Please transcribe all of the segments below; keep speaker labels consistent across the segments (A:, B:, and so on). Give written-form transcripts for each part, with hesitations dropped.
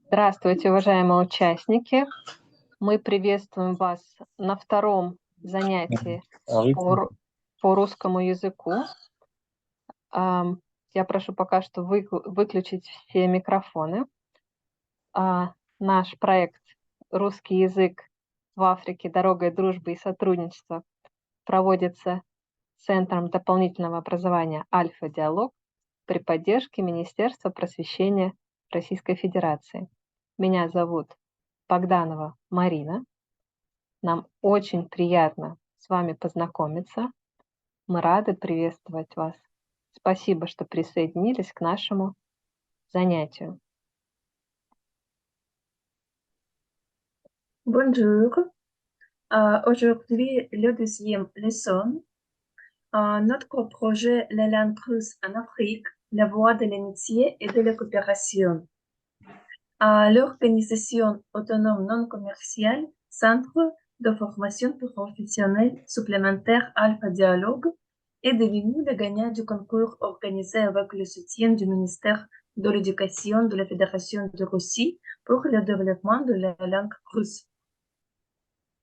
A: Здравствуйте, уважаемые участники. Мы приветствуем вас на втором занятии по русскому языку. Я прошу пока что выключить все микрофоны. Наш проект «Русский язык в Африке. Дорогой, дружбы и сотрудничества» проводится Центром дополнительного образования «Альфа-Диалог» при поддержке Министерства просвещения Российской Федерации. Меня зовут Богданова Марина. Нам очень приятно с вами познакомиться. Мы рады приветствовать вас. Спасибо, что присоединились к нашему занятию.
B: Bonjour. Aujourd'hui, le deuxième leçon. Notre projet La langue russe en Afrique, la voie de l'amitié et de la coopération. L'organisation autonome non commerciale, Centre de formation professionnelle supplémentaire Alpha Dialogue, est devenu le gagnant du concours organisé avec le soutien du ministère de l'Éducation de la Fédération de Russie pour le développement de la langue russe.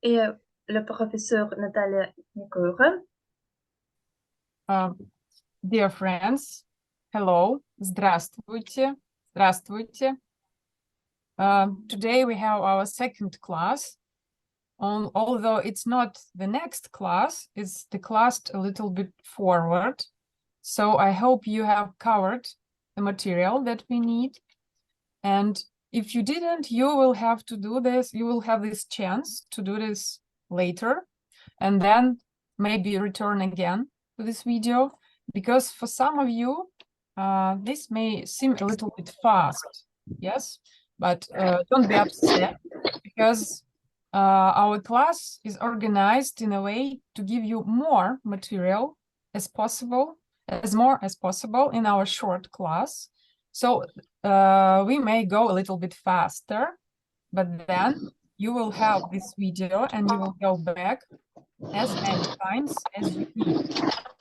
B: Et le professeur Natalia Nikora.
C: Dear friends, hello, здравствуйте, здравствуйте. Today we have our second class. Although it's not the next class, it's the class a little bit forward. So I hope you have covered the material that we need. And if you didn't, you will have to do this. You will have this chance to do this later, and then maybe return again to this video, because for some of you, this may seem a little bit fast, yes, but don't be upset, because our class is organized in a way to give you more material as more as possible in our short class. So we may go a little bit faster, but then you will have this video and you will go back as many times as you need,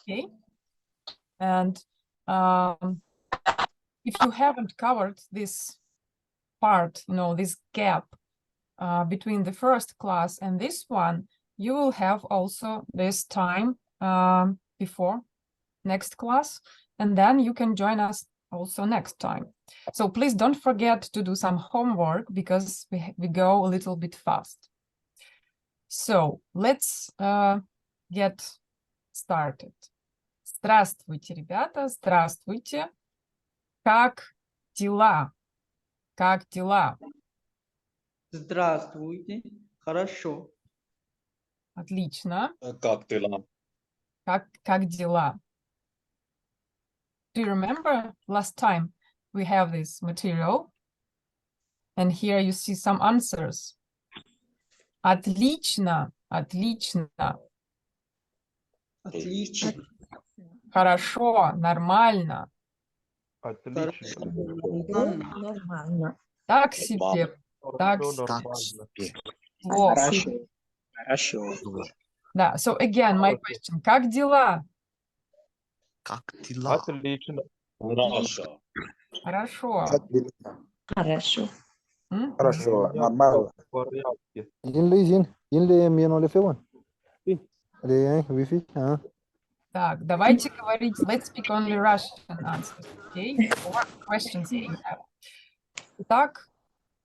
C: okay? And if you haven't covered this part, this gap between the first class and this one, you will have also this time before next class, and then you can join us also next time. So please don't forget to do some homework, because we go a little bit fast. So let's get started. Здравствуйте, ребята, здравствуйте. Как дела? Как дела?
D: Здравствуйте, хорошо.
C: Отлично.
E: Как дела?
C: Как дела? Do you remember last time we have this material? And here you see some answers. Отлично, отлично.
D: Отлично.
C: Хорошо, нормально.
F: Отлично.
B: Нормально.
C: Так себе. Так себе.
D: Хорошо. Хорошо.
C: Да, so again, my question. Как дела?
F: Как дела?
E: Отлично.
G: Хорошо.
C: Хорошо.
B: Хорошо.
G: Хорошо, нормально.
E: В порядке.
C: Так, давайте говорить. Let's speak only Russian answers, okay? Or questions that you have. Итак,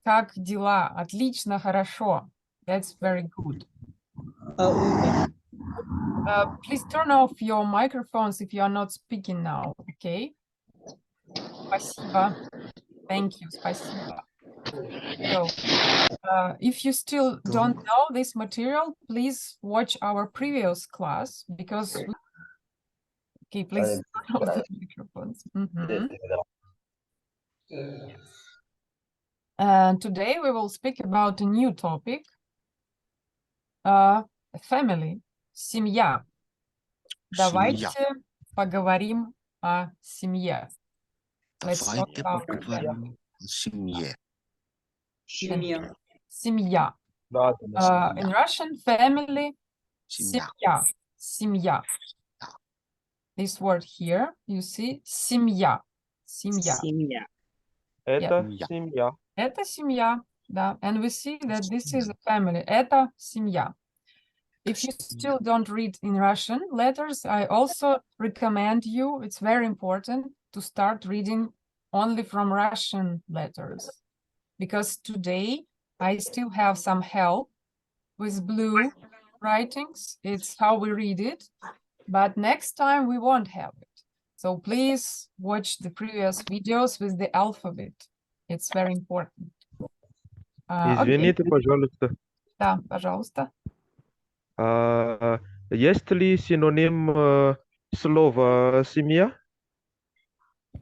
C: как дела? Отлично, хорошо. That's very good. Please turn off your microphones if you are not speaking now, okay? Спасибо. Thank you, спасибо. So, if you still don't know this material, please watch our previous class, because okay, please turn off the microphones. And today we will speak about a new topic, family, семья. Давайте поговорим о семье. Let's talk about
F: поговорим о семье.
D: Семья.
C: Семья.
E: Да,
C: In Russian, family,
F: Семья.
C: семья. Семья. This word here, you see, семья. Семья.
D: Семья.
E: это
F: Семья.
E: семья.
C: Это семья, да. And we see that this is a family. Это семья. If you still don't read in Russian letters, I also recommend you, it's very important to start reading only from Russian letters. Because today I still have some help with blue writings. It's how we read it. But next time we won't have it. So please watch the previous videos with the alphabet. It's very important.
E: Извините, пожалуйста.
C: Да, пожалуйста.
E: Есть ли синоним слова семья?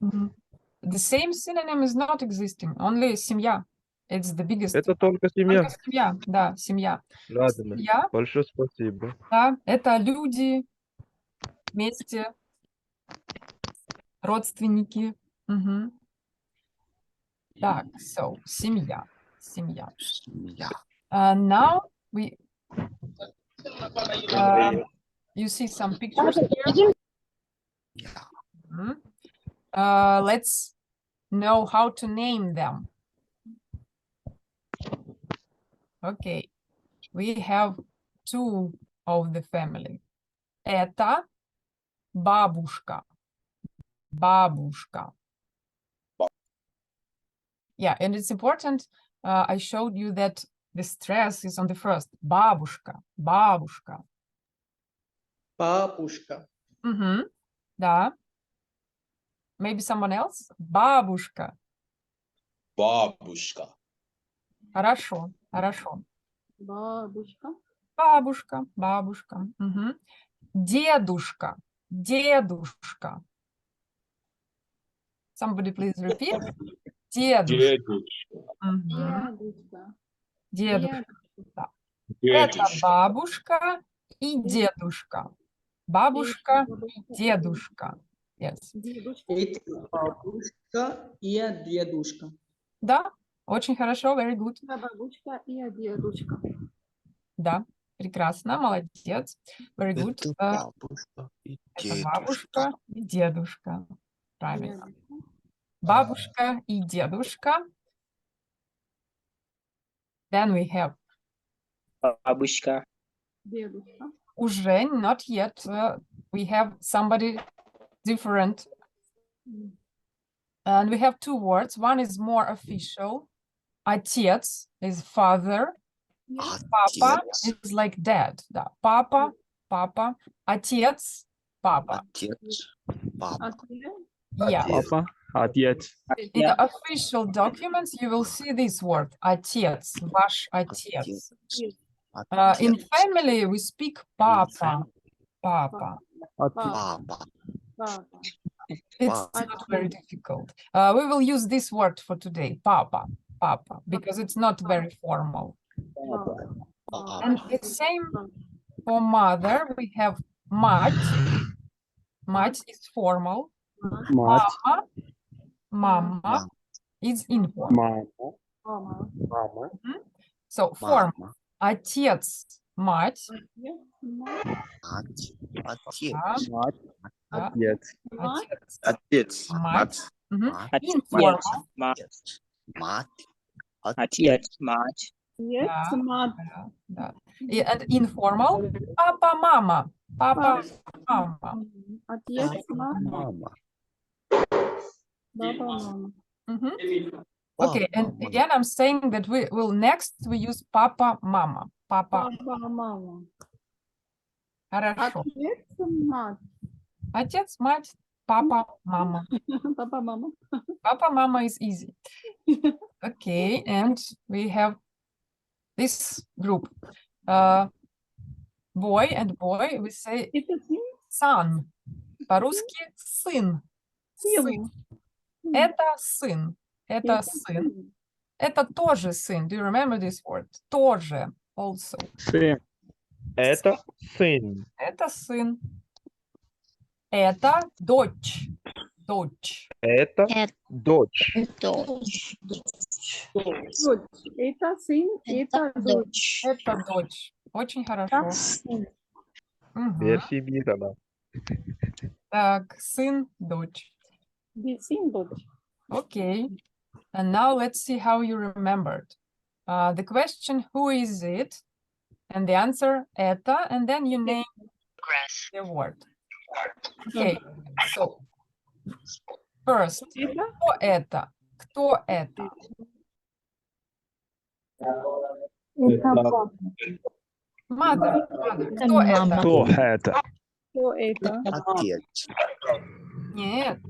C: The same synonym is not existing, only семья. It's the biggest.
E: Это только семья?
C: Только семья, да, семья.
E: Ладно,
C: Семья,
E: большое спасибо.
C: да, это люди вместе, родственники. Мгм. Так, so, семья, семья.
F: Семья.
C: Now we, you see some pictures here.
F: Yeah.
C: Mhm. Let's know how to name them. Okay, we have two of the family. Это бабушка. Бабушка. Yeah, and it's important. I showed you that the stress is on the first. Бабушка. Бабушка.
D: Бабушка.
C: Да. Maybe someone else? Бабушка.
G: Бабушка.
C: Хорошо, хорошо.
A: Бабушка.
C: Бабушка, бабушка. Дедушка. Дедушка. Somebody please repeat. Дедушка. Мгм. Дедушка. Да. Это бабушка и дедушка. Бабушка и дедушка. Yes.
D: Это бабушка и дедушка.
C: Да, очень хорошо, very good.
A: Бабушка и дедушка.
C: Да, прекрасно, молодец. Very good.
F: Это бабушка и
C: Это
F: дедушка.
C: бабушка и дедушка. Правильно. Бабушка и дедушка. Then we have
D: Бабушка.
A: Дедушка.
C: уже not yet. We have somebody different. And we have two words. One is more official. Отец is father. Папа
F: Отец.
C: is like dad. Да. Папа, папа. Отец, папа.
F: Отец. Папа.
C: Yeah.
E: Папа, отец.
C: In the official documents, you will see this word. Отец, ваш отец. In
F: Отец.
C: family, we speak papa. Papa.
F: Папа.
C: It's not very difficult. We will use this word for today, papa, papa, because it's not very formal. And the same for mother, we have mать. Mать is formal.
E: Мать.
C: Mama is informal.
E: Мама. Мама.
C: So formal.
F: Мама.
C: Отец, мать.
F: Мать. Отец.
E: Мать.
C: Да.
E: Отец.
C: Отец,
G: Отец.
C: мать.
F: Мать.
C: Informal.
F: Отец. Мать.
D: Отец, мать.
C: Да, да. And informal, папа, мама. Папа, мама.
F: Мама.
C: Okay, and again, I'm saying that we will next we use papa, mama. Папа. Хорошо. Отец, мать, папа, мама.
A: Папа, мама.
C: Papa, mama is easy. Okay, and we have this group. Boy and boy, we say son. По-русски сын. Сын. Это сын. Это сын. Это тоже сын. Do you remember this word? Тоже. Also.
E: Сын. Это сын.
C: Это сын. Это дочь. Дочь.
E: Это дочь.
A: Это сын, это дочь.
C: Это дочь. Очень хорошо. Мгм.
E: Merci Мирона.
C: Так, сын, дочь.
A: Сын, дочь.
C: Окей. And now let's see how you remembered. The question, who is it? And the answer, это, and then you name the word. Okay, so first, кто это? Кто это? Mother, кто это?
E: Кто это?
F: Кто это? Отец.
C: Нет.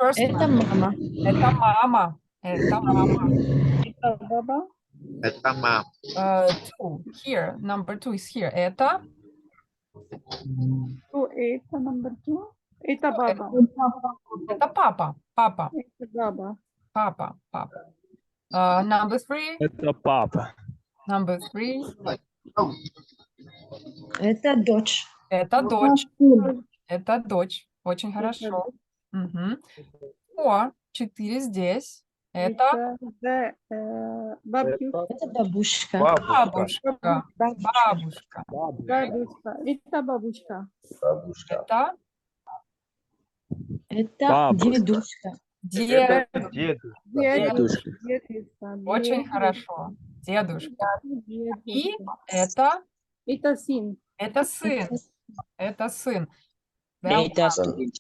C: First
A: Это
C: one.
A: мама.
C: Это мама. Это мама.
F: Это баба. Это мама.
C: Two. Here. Number 2 is here. Это?
F: Кто это? Number 2. Это баба.
C: Это папа. Папа.
F: Это баба.
C: Папа. Папа. Number 3.
E: Это папа.
C: Number 3.
A: Это дочь.
C: Это дочь. Это дочь. Очень хорошо. Угу. 4 здесь. Это
F: бабушка.
A: Это бабушка.
C: бабушка. Бабушка.
F: Бабушка. Это бабушка.
C: Это
A: Это
E: Бабушка.
A: дедушка.
C: дед.
E: Дедушка.
F: Дедушка.
C: Очень хорошо. Дедушка. И
F: Это
C: это
F: сын.
C: это сын. Это сын. Well
D: Это
C: done.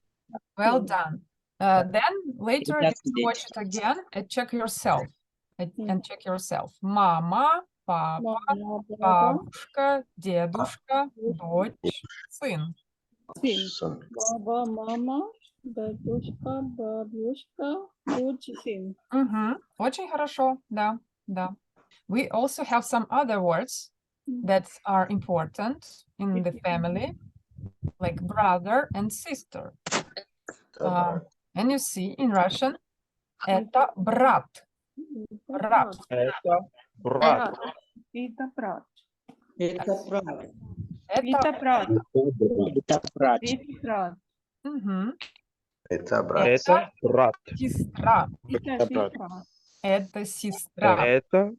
C: Well done. Then later you can watch it again and check yourself. And check yourself. Мама, папа,
F: Мама, баба,
C: бабушка, дедушка, дочь, сын.
F: сын. Баба, мама, дедушка, бабушка, дочь, сын.
C: Очень хорошо. Да, да. We also have some other words that are important in the family, like brother and sister. And you see in Russian, это брат. Брат.
E: Это брат.
F: Это брат.
D: Это брат.
F: Это брат.
D: Это брат.
F: Это брат.
C: Мгм.
G: Это брат.
E: Это брат.
C: Сестра.
F: Это сестра.
C: Это сестра.
E: Это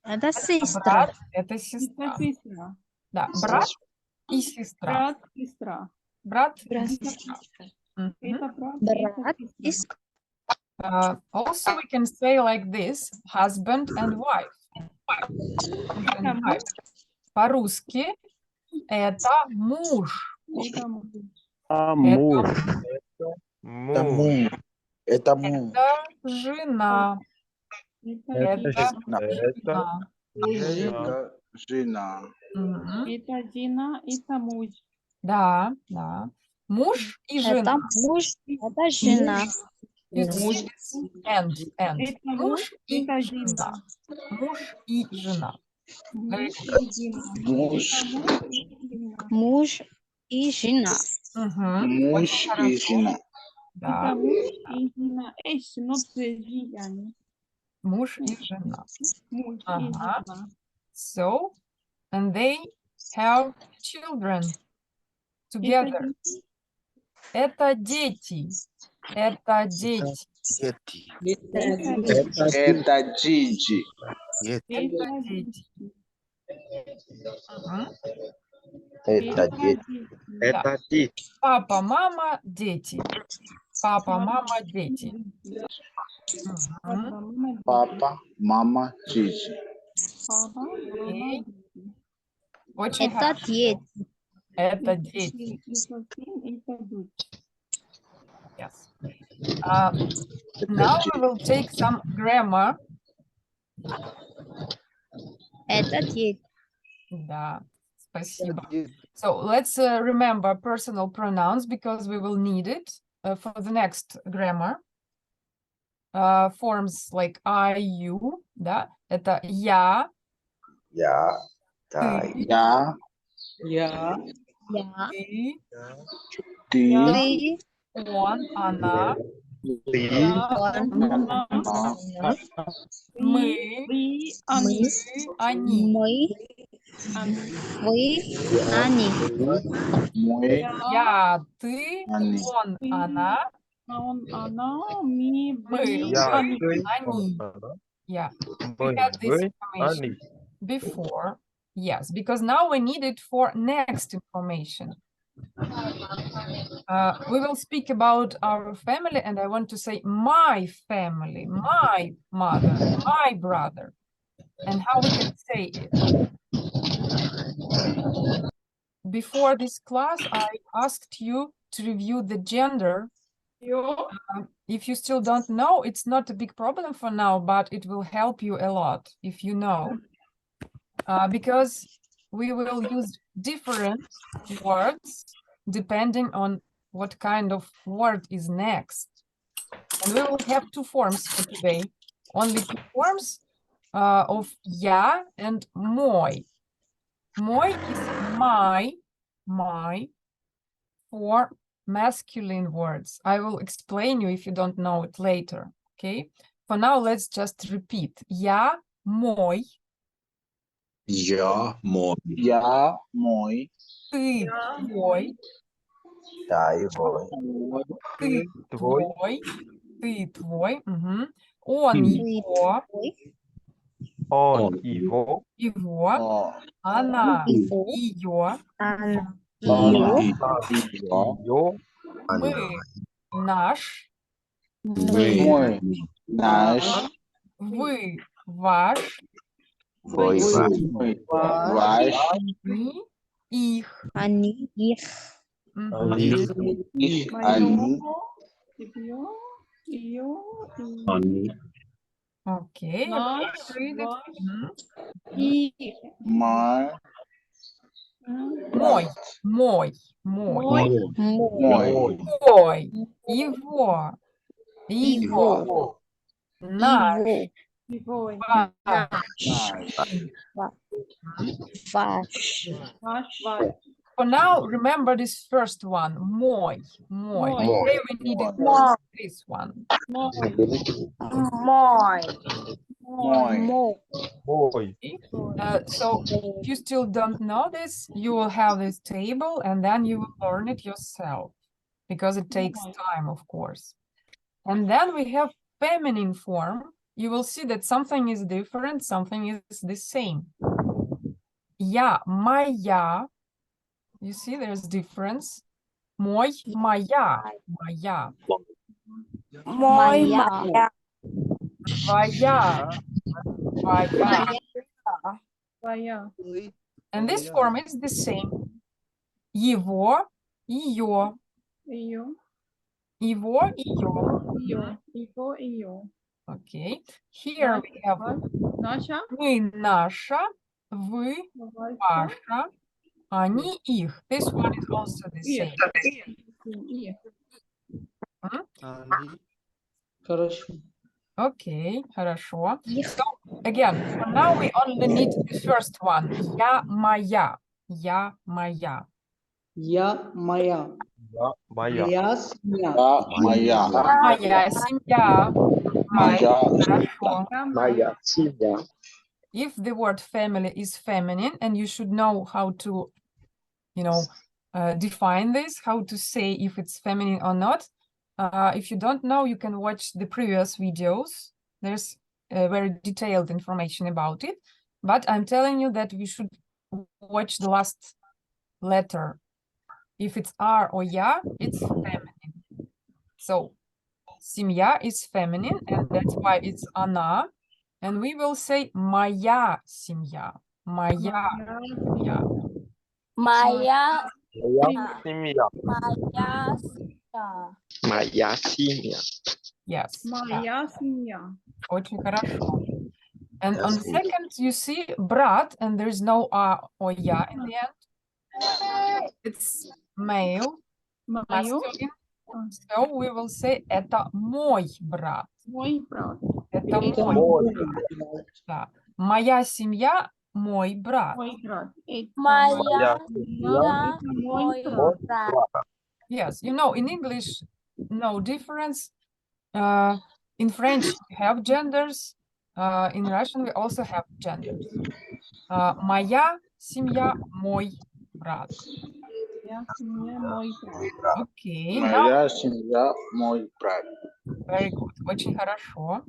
A: Это сестра.
C: Брат, это
F: Это
C: сестра.
F: сестра.
C: Да, брат и сестра.
F: Брат, сестра.
C: Брат и
A: Брат и
C: сестра. Мгм.
F: Это брат.
A: Брат
F: это
A: и
F: сестра.
C: Also, we can say like this, husband and wife. Husband and wife. По-русски это муж.
F: Это муж.
E: муж.
G: Это
E: Муж.
G: му. Это му.
C: Это жена.
F: Это
C: Это
E: Это
C: жена.
G: Это жена.
C: Мгм.
F: это жена, это муж.
C: Да, да. Муж и жена.
A: муж, это жена.
C: You see this? And.
F: Это
C: Муж и
F: это
C: жена. Муж и жена. Very
F: Муж
C: good.
F: и жена.
G: Муж.
F: Это муж и жена.
A: Муж и жена.
C: Мгм.
G: Муж
C: Очень
G: и
C: хорошо.
G: жена.
C: Да,
F: Это муж и жена. Эш, но yani.
C: муж и жена.
F: Муж и
C: Ага.
F: жена.
C: So, and they have children together. Это дети. Это дети.
F: Это
G: Это
F: дети.
G: Джиджи.
C: Это дети. Мгм.
G: Это дети.
E: Это дети.
C: Папа, мама, дети. Папа, мама, дети. Мгм.
G: Папа, мама, Джиджи.
F: Папа, мама, дети.
C: Очень
A: Это
C: хорошо.
A: дети.
C: Это дети.
F: Это сын, это дочь.
C: Yes. Now we will take some grammar.
A: Это дети.
C: Да, спасибо. So let's remember personal pronouns because we will need it for the next grammar. Forms like I, you, да, это я,
G: Я. Да.
C: ты,
G: Я.
D: Я.
A: Я.
C: ты,
G: Ты.
A: Ты.
C: он, она,
E: Ты.
F: Она,
C: мы,
F: вы, они.
C: они.
A: Мы.
F: Они.
A: Вы. Они.
G: Мы.
C: Я, ты,
G: Они.
C: он, она,
F: Он, она, мы,
C: мы,
F: вы,
E: Я,
F: они.
E: ты,
C: они.
E: она,
C: Yeah,
E: мы,
C: we had this
E: вы,
C: information
E: они.
C: before. Yes, because now we need it for next information. We will speak about our family, and I want to say my family, my mother, my brother, and how we can say it. Before this class, I asked you to review the gender. If you still don't know, it's not a big problem for now, but it will help you a lot if you know. Because we will use different words depending on what kind of word is next. And we will have two forms for today. Only two forms of я and мой. Мой is my for masculine words. I will explain you if you don't know it later, okay? For now, let's just repeat. Я мой.
D: Я мой.
G: Я мой.
C: Ты твой.
G: Я его.
C: Ты твой. Ты твой. Угу. Он его.
E: Он его.
C: Его.
G: О,
C: Она ее.
E: Ее.
C: Мы наш.
G: мой. Наш.
C: Вы ваш.
G: Вы. Ваш.
C: Они их.
H: Они их.
C: Мгм.
G: Их. Они.
C: Окей.
F: Наш,
C: Read it.
F: ваш.
C: Мгм.
G: Мой.
C: Мой. Мой. Мой.
G: Мой.
C: Твой. Его. Его. Наш.
F: Твой.
C: Ваш.
G: Наш.
H: Ваш.
C: For now, remember this first one. Мой. Мой.
F: Мой.
C: Today we needed
H: Мой.
C: this one.
H: Мой.
G: Мой.
E: Мой.
C: So if you still don't know this, you will have this table and then you will learn it yourself because it takes time, of course. And then we have feminine form. You will see that something is different, something is the same. Я, моя. You see there's difference. Мой, моя. Моя.
H: Моя.
C: Твоя. Твоя.
F: Твоя.
C: And this form is the same. Его, ее.
F: Ее.
C: Его, ее.
F: Ее. Его. Ее.
C: Okay. Here we have
F: Наша.
C: мы, наша, вы, ваша, они, их. This one is also the same.
F: Их.
D: Хорошо.
C: Okay, хорошо. So, again, for now we only need the first one. Я, моя. Я, моя.
D: Я моя.
E: Моя.
D: Моя семья.
G: Моя.
C: Моя семья.
G: Моя.
C: Хорошо.
E: Моя семья.
C: If the word family is feminine, and you should know how to, define this, how to say if it's feminine or not. If you don't know, you can watch the previous videos. There's very detailed information about it. But I'm telling you that we should watch the last letter. If it's R or Ya, it's feminine. So, семья is feminine, and that's why it's она. And we will say моя семья. Моя семья.
H: Моя.
E: Моя семья.
H: Моя.
E: Моя семья.
C: Yes.
F: Моя семья.
C: Очень хорошо. And on the second, you see брат, and there's no R or Ya in the end. It's male,
F: Мое.
C: masculine. So we will say это мой брат.
F: Мой брат.
C: Это мой брат. Да. Моя семья, мой брат.
F: Мой брат.
H: Моя.
F: Это мой брат.
C: Yes, in English, no difference. In French, we have genders. In Russian, we also have genders. Моя семья, мой брат.
F: Моя семья, мой брат.
C: Okay,
G: Моя семья, мой брат.
C: very good. Очень хорошо.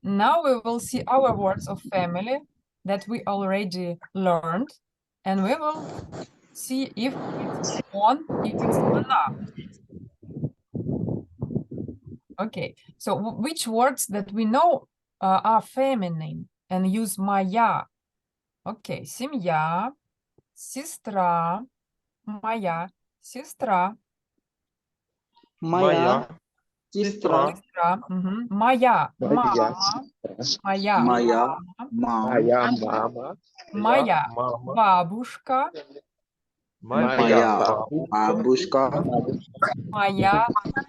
C: Now we will see our words of family that we already learned, and we will see if it's on, if it's она. Okay, so which words that we know are feminine and use моя? Okay, семья, сестра, моя сестра.
D: Моя сестра.
C: Сестра, моя мама, моя
G: Моя
C: мама,
E: Моя мама.
C: моя
E: Мама.
C: бабушка,
G: моя бабушка,
C: моя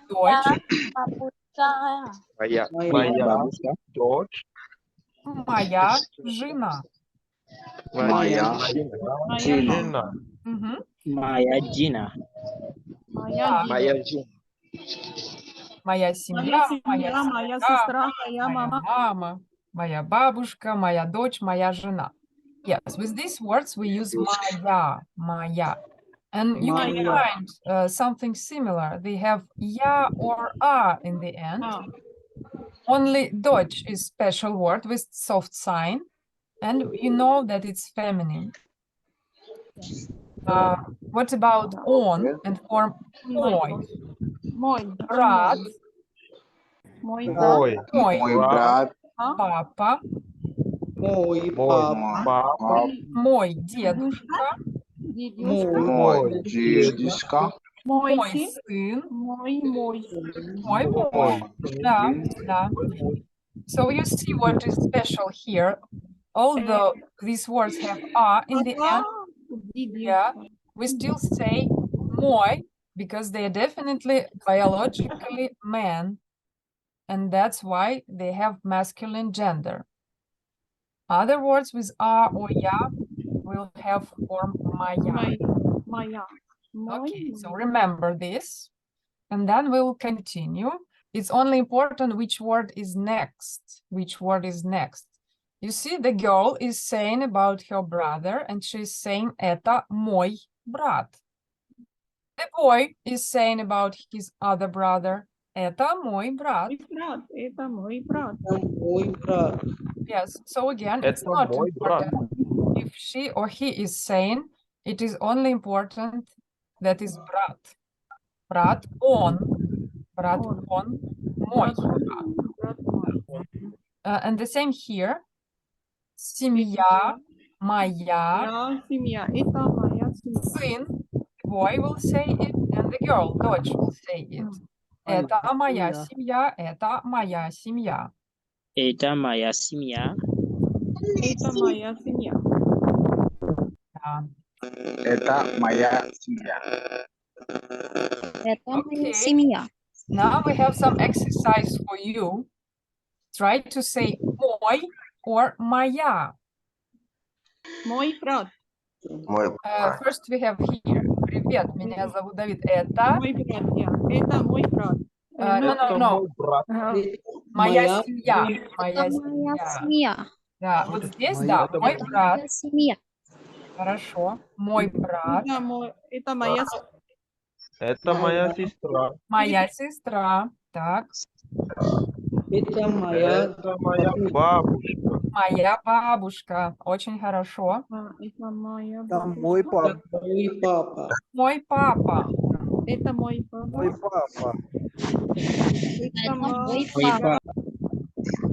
C: дочь,
H: Бабушка.
E: Моя
G: бабушка,
E: дочь.
C: моя жена.
G: моя
E: жена.
C: Мгм.
I: Моя Дина.
C: Так,
E: Моя жена.
C: моя семья, моя
F: моя
C: сестра,
F: сестра, моя
C: моя
F: мама.
C: мама, моя бабушка, моя дочь, моя жена. Yes, with these words we use моя. And you can
D: Моя.
C: find something similar. They have ya or a in the end. Only Deutsch is special word with soft sign, and you know that it's feminine. What about on and form мой?
F: Мой.
C: Брат,
F: Мой
E: Мой.
C: мой
G: мой брат,
C: папа,
D: Мой
E: Мой
D: папа.
E: папа.
C: мой дедушка,
F: дедушка.
G: мой дедушка,
F: Мой
C: мой
F: сын.
C: сын,
F: Мой.
C: мой
E: Мой.
C: муж. Да, да. So you see what is special here. Although these words have a in the end, yeah, we still say мой because they are definitely biologically man, and that's why they have masculine gender. Other words with a or ya will have form моя.
F: Моя.
C: Okay, so remember this, and then we'll continue. It's only important which word is next. Which word is next? You see, the girl is saying about her brother, and she's saying это мой брат. The boy is saying about his other brother, это мой брат.
F: Это мой брат.
D: Мой брат.
C: Yes, so again, it's
E: Это
C: not
E: мой брат.
C: important if she or he is saying, it is only important that is брат. Брат он. Брат он. Мой.
F: Брат мой.
C: And the same here. Семья моя.
F: Семья. Это моя семья.
C: Сын, boy will say it, and the girl, дочь, will say it. Это моя семья, это моя семья.
I: Это моя семья.
F: Это моя семья.
C: Да.
G: это моя семья.
H: Это моя
C: Okay.
H: семья.
C: Now we have some exercise for you. Try to say мой or моя.
F: Мой брат.
G: Мой
C: First we have here. Привет, меня зовут Давид. Это
F: Мой брат. Это мой брат.
E: Это
C: no.
E: мой брат.
C: Моя семья. Моя
H: Это моя
C: семья.
H: семья.
C: Да, вот здесь, да,
E: Это
C: мой брат.
H: Моя семья.
C: Хорошо. Мой брат.
F: Это моя
E: Это моя сестра.
C: Моя сестра. Так.
D: Это моя
E: Это моя бабушка.
C: Моя бабушка. Очень хорошо.
F: Это моя
J: Мой папа.
D: Мой папа.
C: Мой папа.
F: Это мой папа.
J: Мой папа.
F: Это
H: Мой
F: мой
H: папа.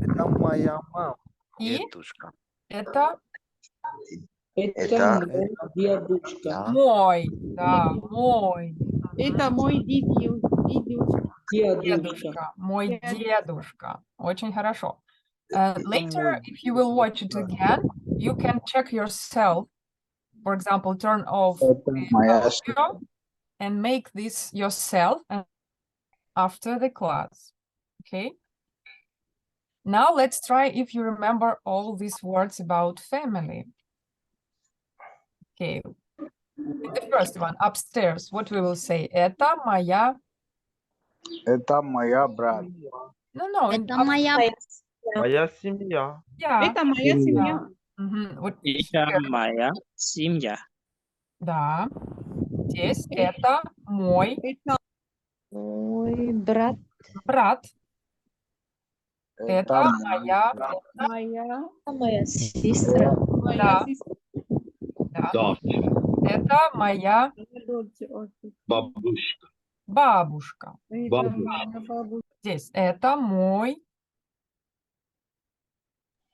J: Это моя мама.
C: И
G: дедушка.
C: это
D: Это мой дедушка.
C: мой. Да, мой.
F: Это мой дедушка.
D: Дедушка.
C: Дедушка. Мой дедушка. Очень хорошо. Later, if you will watch it again, you can check yourself. For example, turn off the
G: моя
C: audio and make this yourself after the class. Okay. Now let's try if you remember all these words about family. Okay. The first one, upstairs, what we will say? Это моя...
G: Это моя брат.
C: No,
H: Это моя.
E: Моя семья.
F: Это моя семья.
C: Вот
I: Это
C: here,
I: моя семья.
C: да. Здесь это мой
F: Это
H: Мой брат.
C: брат. Это моя...
F: моя
H: Моя сестра.
F: моя
C: Да.
F: сестра.
C: Да. Это моя
E: Бабушка.
C: бабушка.
F: Бабушка.
C: Здесь это мой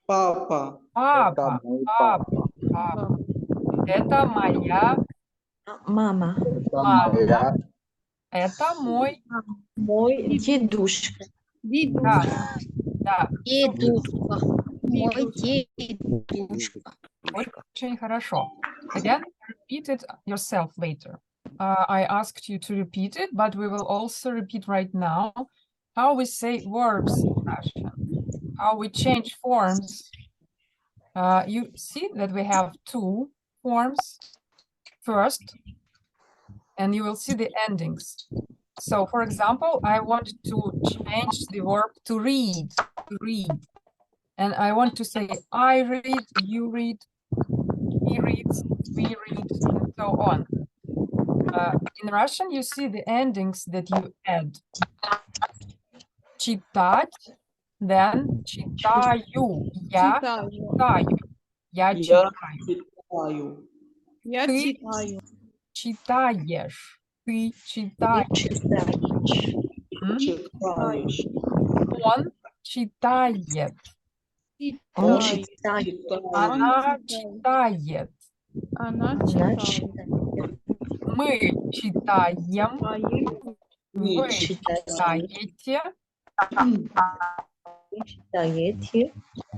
D: Папа.
C: папа.
G: мой
C: Папа. Папа. Это моя
H: Мама.
C: мама. Это мой,
H: Мой дедушка.
C: да, да,
H: Дедушка. Мой дедушка.
C: очень хорошо. Again, repeat it yourself later. I asked you to repeat it, but we will also repeat right now how we say verbs in Russian, how we change forms. You see that we have two forms first, and you will see the endings. So, for example, I want to change the verb to read, and I want to say I read, you read, he reads, we read, and so on. In Russian, you see the endings that you add. Читать, then читаю, я читаю, я
D: Я
C: читаю.
D: читаю.
F: Я
C: Ты
F: читаю.
C: читаешь, ты читаешь. М?
D: Читаешь.
C: Он читает,
H: Он
F: Читаю.
H: читает.
C: она
F: читает.
C: читает.
F: Она
H: Она
F: читает.
H: читает.
C: Мы читаем, вы читаете,
H: Вы читаете.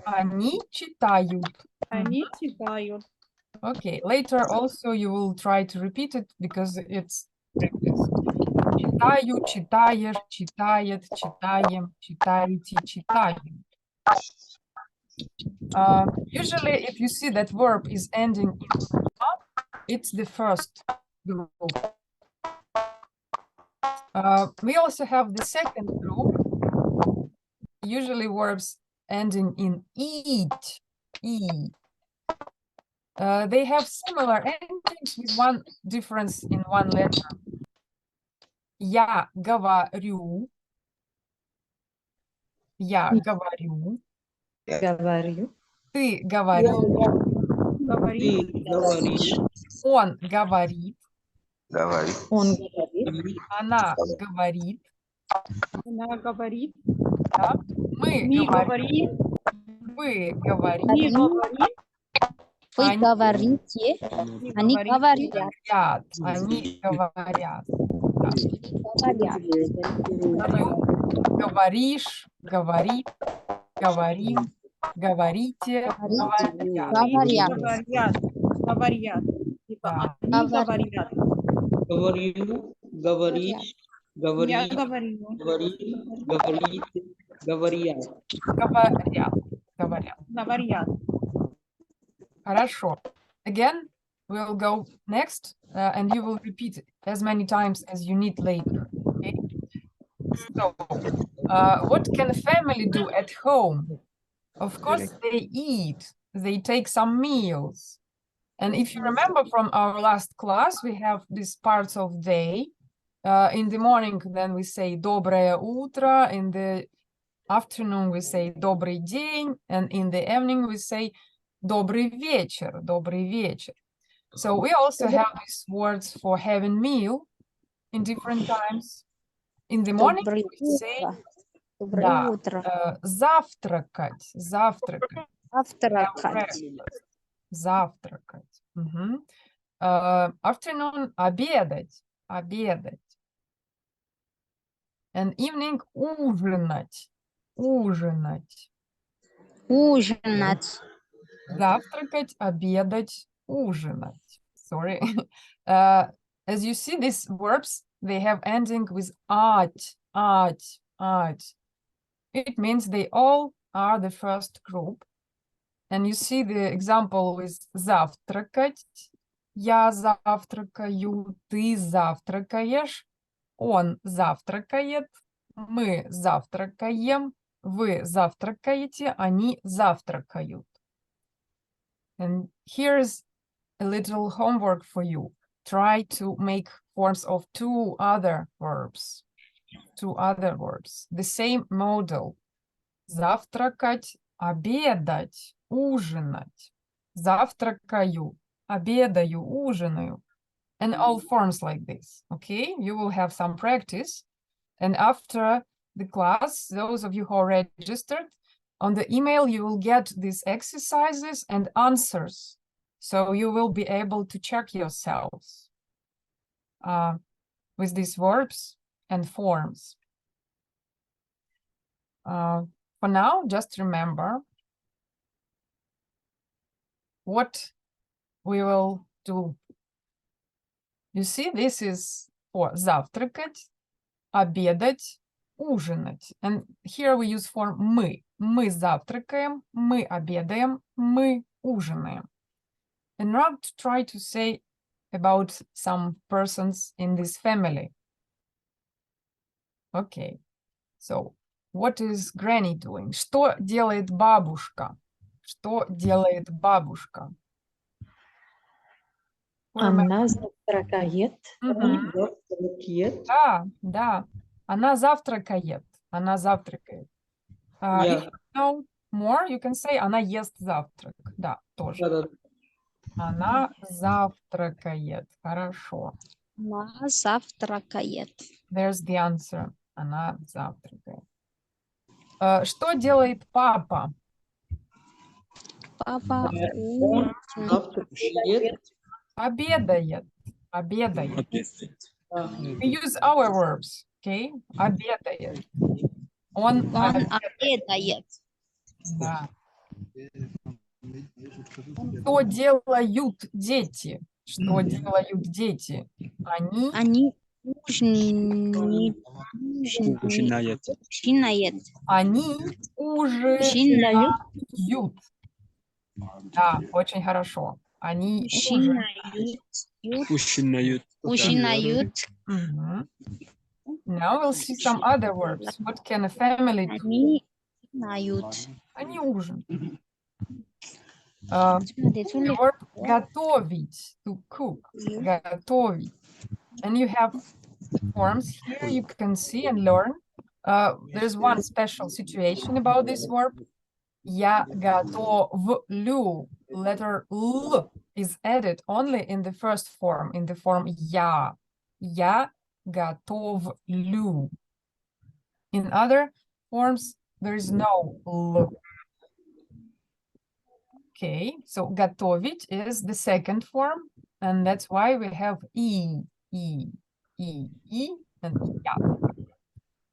C: они читают.
F: Они читают.
C: Okay, later also you will try to repeat it because it's practice. Читаю, читаешь, читает, читаем, читаете, читаем. Usually, if you see that verb is ending in a, it's the first group. We also have the second group, usually verbs ending in eat, eat. They have similar endings with one difference in one letter. Я говорю. Я говорю.
H: Говорю.
C: Ты говоришь.
F: Говорит.
D: Ты говоришь.
C: Он говорит.
H: Он говорит.
C: Она говорит.
F: Она говорит.
C: Да? Мы
F: Мы
C: говорим.
F: говорим.
C: Вы говорите.
F: Мы говорим.
H: Вы
C: Они
H: говорите.
F: Мы
H: Они
F: говорим.
H: говорят.
C: Они говорят. Да.
H: Говорят.
C: Говоришь, говорит, говорим, говорите, говорят.
H: Говорят.
F: Говорят. Говорят. Типа
C: Да.
F: они говорят.
D: Говорю, говоришь,
F: Я
D: говорит,
F: говорю.
D: говорит, говорите, говорят.
C: Говорят. Говорят.
F: Говорят.
C: Хорошо. Again, we'll go next, and you will repeat it as many times as you need later. Okay? So, what can a family do at home? Of course, they eat. They take some meals. And if you remember from our last class, we have these parts of day. In the morning, then we say доброе утро. In the afternoon, we say добрый день. And in the evening, we say добрый вечер, добрый вечер. So we also have these words for having meal in different times. In the morning,
H: Доброе
C: we say
H: утро. Доброе
C: да,
H: утро.
C: завтракать, завтракать.
H: Завтракать.
C: Завтракать. Мгм. Afternoon, обедать, обедать. And evening, ужинать, ужинать.
H: Ужинать.
C: Завтракать, обедать, ужинать. Sorry. As you see, these verbs, they have ending with at. It means they all are the first group. And you see the example with завтракать. Я завтракаю, ты завтракаешь, он завтракает, мы завтракаем, вы завтракаете, они завтракают. And here's a little homework for you. Try to make forms of two other verbs. The same model. Завтракать, обедать, ужинать. Завтракаю, обедаю, ужинаю. And all forms like this, okay? You will have some practice. And after the class, those of you who are registered, on the email, you will get these exercises and answers. So you will be able to check yourselves with these verbs and forms. For now, just remember what we will do. You see, this is for завтракать, обедать, ужинать. And here we use form мы. Мы завтракаем, мы обедаем, мы ужинаем. And now to try to say about some persons in this family. Okay, so what is Granny doing? Что делает бабушка? Что делает бабушка?
K: Она завтракает.
C: Мгм.
D: Завтракает.
C: Да, да. Она завтракает. Она завтракает. If you know more, you can say она ест завтрак. Да, тоже.
D: Да-да.
C: Она завтракает. Хорошо.
H: Она завтракает.
C: There's the answer. Она завтракает. Что делает папа?
H: Папа
D: Он завтракает.
C: Обедает. Обедает.
D: Да.
C: We use our verbs, okay? Обедает. Он
H: обедает.
C: Да. Что делают дети? Что делают дети? Они
H: Ужинают.
C: Они ужинают. Да, очень хорошо. Они
H: Ужинают.
C: Мгм. Now we'll see some other verbs. What can a family do?
H: Они ужинают.
C: Они ужинают. The verb готовить, to cook, готовить. And you have forms here you can see and learn. There's one special situation about this verb. Я готовлю. Letter L is added only in the first form, in the form я. Я готовлю. In other forms, there is no L. Okay, so готовить is the second form, and that's why we have и, and я.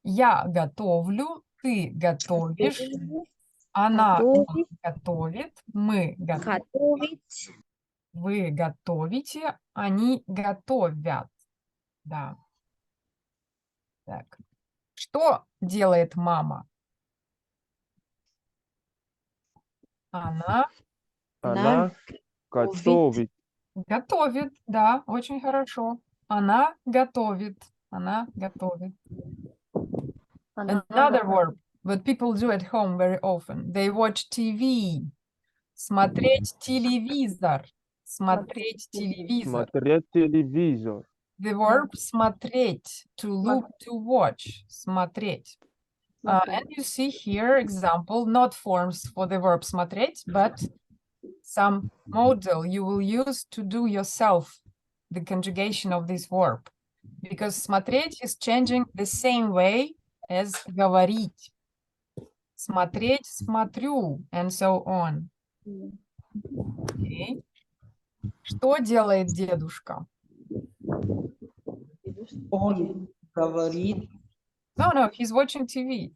C: Я готовлю, ты готовишь, она готовит, мы готовим, вы готовите, они готовят. Да. Так. Что делает мама? Она
E: готовит.
C: Готовит, да, очень хорошо. Она готовит. Она готовит. Another verb that people do at home very often. They watch TV. Смотреть телевизор. Смотреть телевизор.
E: Смотреть телевизор.
C: The verb смотреть, to look, to watch. Смотреть. And you see here example, not forms for the verb смотреть, but some model you will use to do yourself the conjugation of this verb. Because смотреть is changing the same way as говорить. Смотреть, смотрю, and so on. Okay. Что делает дедушка?
D: Он говорит.
C: No, he's watching TV.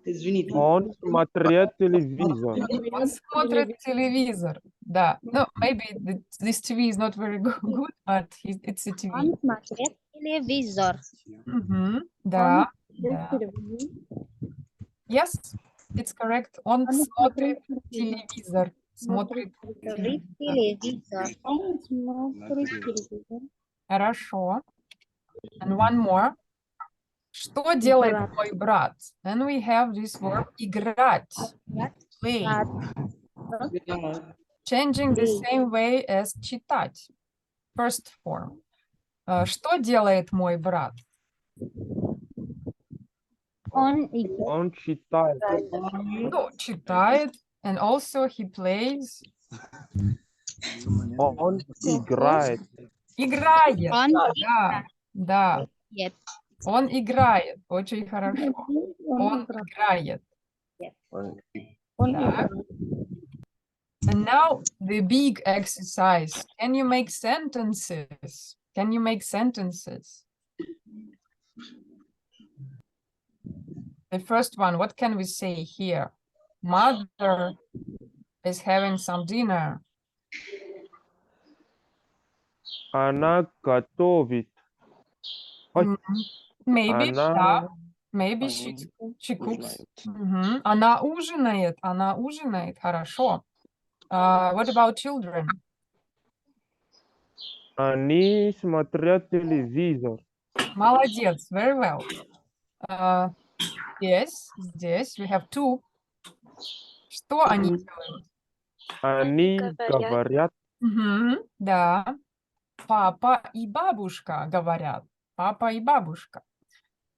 D: Извините.
E: Он смотрит телевизор.
C: Он смотрит телевизор. Да. No, maybe this TV is not very good, but it's a TV.
H: Он смотрит телевизор.
C: Да, да. Yes, it's correct. Он смотрит телевизор. Смотрит
H: телевизор.
C: Хорошо. And one more. Что делает мой брат? And we have this verb играть. Play. Changing the same way as читать. First form. Что делает мой брат?
E: Он читает.
C: Ну, читает. And also he plays.
E: Он играет.
C: Играет.
H: Он
C: Да, да.
H: играет.
C: Он играет. Очень хорошо. Он играет.
F: Он
C: Так. And now the big exercise. Can you make sentences? Can you make sentences? The first one, what can we say here? Mother is having some dinner.
E: Она готовит. Ой,
C: Maybe,
E: она
C: да. Maybe she cooks. Она ужинает, хорошо. What about children?
E: Они смотрят телевизор.
C: Молодец, very well. Здесь we have two. Что они делают?
E: Они говорят.
C: Да. Папа и бабушка говорят. Папа и бабушка.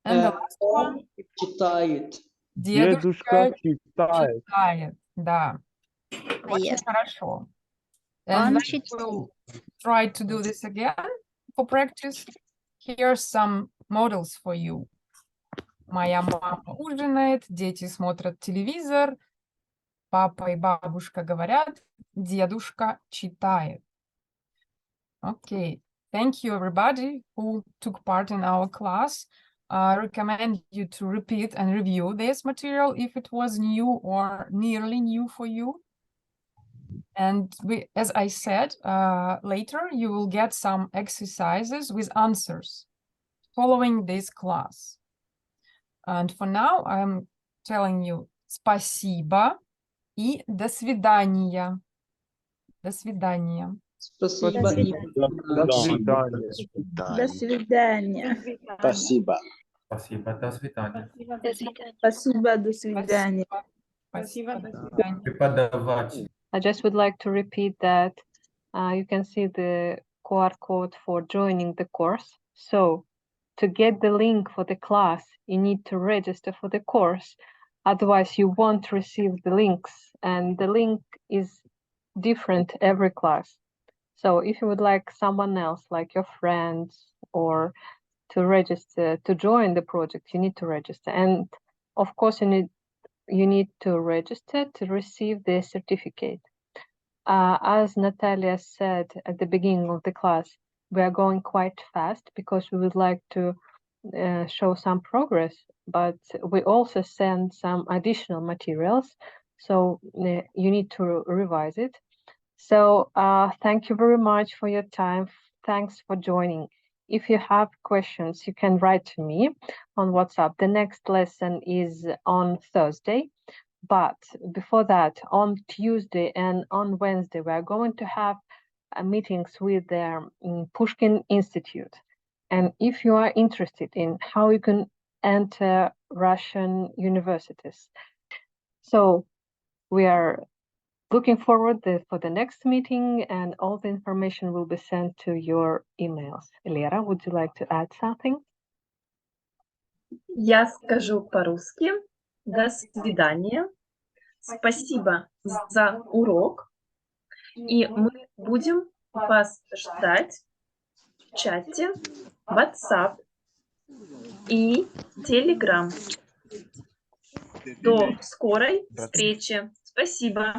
C: And the last one.
D: Он читает.
E: Дедушка читает.
C: Читает, да. Очень хорошо. And then we'll try to do this again for practice. Here's some models for you. Моя мама ужинает, дети смотрят телевизор, папа и бабушка говорят, дедушка читает. Okay, thank you everybody who took part in our class. I recommend you to repeat and review this material if it was new or nearly new for you. And as I said, later you will get some exercises with answers following this class. And for now, I'm telling you спасибо и до свидания. До свидания.
D: Спасибо.
E: До свидания.
F: До свидания.
G: Спасибо.
L: Спасибо, до свидания.
F: Спасибо, до свидания.
C: Спасибо, до свидания.
L: Преподаватель.
A: I just would like to repeat that you can see the QR code for joining the course. So to get the link for the class, you need to register for the course. Otherwise, you won't receive the links, and the link is different every class. So if you would like someone else, like your friends, or to register, to join the project, you need to register. And of course, you need to register to receive the certificate. As Natalia said at the beginning of the class, we are going quite fast because we would like to show some progress, but we also send some additional materials, so you need to revise it. So thank you very much for your time. Thanks for joining. If you have questions, you can write to me on WhatsApp. The next lesson is on Thursday, but before that, on Tuesday and on Wednesday, we are going to have meetings with the Pushkin Institute. And if you are interested in how you can enter Russian universities, so we are looking forward for the next meeting, and all the information will be sent to your emails. Lera, would you like to add something?
B: Я скажу по-русски. До свидания. Спасибо за урок. И мы будем вас ждать в чате WhatsApp и Telegram. До скорой встречи. Спасибо.